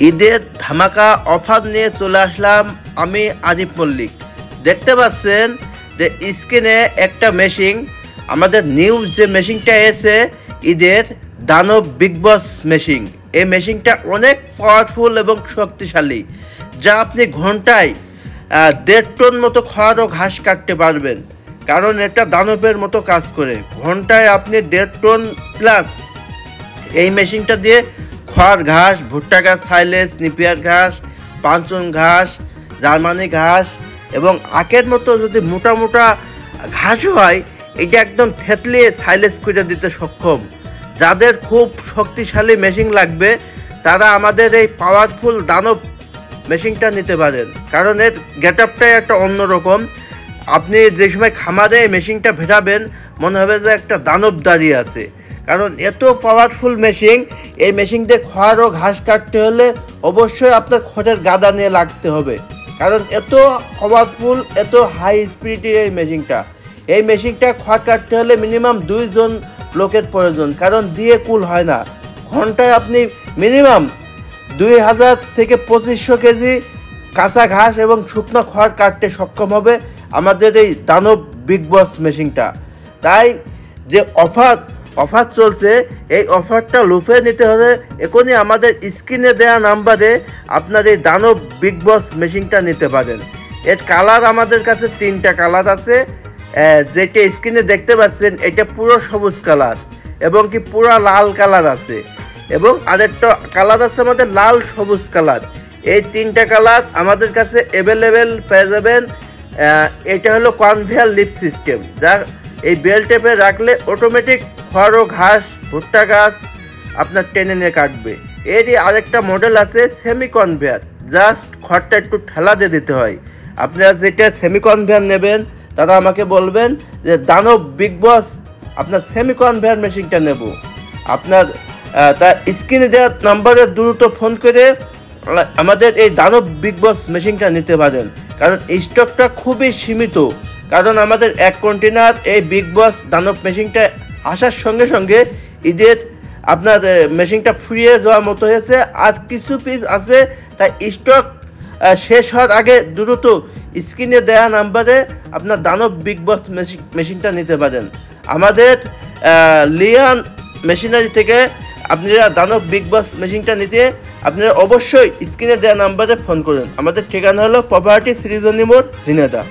ঈদের ধামাকা অফার নিয়ে চলে আসলাম আমি আরিফ মল্লিক। দেখতে পাচ্ছেন যে স্ক্রিনে একটা মেশিন, আমাদের নিউ যে মেশিনটা এসে ঈদের দানব বিগ বস মেশিন। এই মেশিনটা অনেক পাওয়ারফুল এবং শক্তিশালী, যা আপনি ঘন্টায় 1.5 টন মতো খড় ও ঘাস কাটতে পারবেন। কারণ এটা দানবের মতো কাজ করে, ঘন্টায় আপনি 1.5 টন প্লাস এই মেশিনটা দিয়ে খড় ঘাস, ভুট্টা ঘাস, সাইলেজ, নিপিয়ার ঘাস, পাঁচন ঘাস, জার্মানি ঘাস এবং আখের মতো যদি মোটা মোটা ঘাসও হয়, এটা একদম থেতলিয়ে সাইলেজ করে দিতে সক্ষম। যাদের খুব শক্তিশালী মেশিন লাগবে তারা আমাদের এই পাওয়ারফুল দানব মেশিনটা নিতে পারেন। কারণ এর গেট আপটাই একটা অন্যরকম। আপনি যে সময় খামারে এই মেশিনটা ভেটাবেন মনে হবে যে একটা দানব দাঁড়িয়ে আছে। কারণ এত পাওয়ারফুল মেশিন, এই মেশিন দিয়ে খড় ও ঘাস কাটতে হলে অবশ্যই আপনার খড়ের গাদা নিয়ে লাগতে হবে। কারণ এত পাওয়ারফুল, এত হাই স্পিডের এই মেশিনটা খড় কাটতে হলে মিনিমাম 2 জন লোকের প্রয়োজন। কারণ দিয়ে কুল হয় না। ঘন্টায় আপনি মিনিমাম 2000 থেকে 2500 কেজি কাঁচা ঘাস এবং শুকনো খড় কাটতে সক্ষম হবে আমাদের এই দানব বিগ বস মেশিনটা। তাই যে অফার চলছে, এই অফারটা লুফে নিতে হলে এখনই আমাদের স্ক্রিনে দেওয়া নাম্বারে আপনার এই দানব বিগ বস মেশিনটা নিতে পারেন। এর কালার আমাদের কাছে 3টা কালার আছে। যেটা স্ক্রিনে দেখতে পাচ্ছেন এটা পুরো সবুজ কালার এবং কি পুরো লাল কালার আছে, এবং আরেকটা কালার আছে আমাদের লাল সবুজ কালার। এই 3টা কালার আমাদের কাছে অ্যাভেলেবেল পেয়ে যাবেন। এটা হলো কনভেয়ার লিফট সিস্টেম, যা এই বেল টেপে রাখলে অটোমেটিক খড় ও ঘাস, ভুট্টা ঘাস আপনার টেনে নিয়ে কাটবে। এরই আরেকটা মডেল আছে সেমি কনভেয়ার, জাস্ট খড়টা একটু ঠেলা দিয়ে দিতে হয়। আপনারা যেটা সেমি কনভেয়ার নেবেন তারা আমাকে বলবেন যে দানব বিগ বস আপনার সেমি কনভেয়ার মেশিনটা নেব। আপনার তার স্ক্রিনে দেওয়া নাম্বারে দ্রুত ফোন করে আমাদের এই দানব বিগ বস মেশিনটা নিতে পারেন। কারণ স্টকটা খুবই সীমিত। কারণ আমাদের 1 কন্টেনার এই বিগ বস দানব মেশিনটা আসার সঙ্গে সঙ্গে ঈদের আপনার মেশিনটা ফুরিয়ে যাওয়ার মতো হয়েছে। আর কিছু পিস আছে, তাই স্টক শেষ হওয়ার আগে দ্রুত স্ক্রিনে দেওয়া নাম্বারে আপনার দানব বিগ বস মেশিনটা নিতে পারেন। আমাদের লিয়ান মেশিনারি থেকে আপনারা দানব বিগ বস মেশিনটা নিতে আপনারা অবশ্যই স্ক্রিনে দেওয়া নাম্বারে ফোন করুন। আমাদের ঠিকানা হলো প্রপার্টি সৃজনী মোড়, ঝিনাইদহ।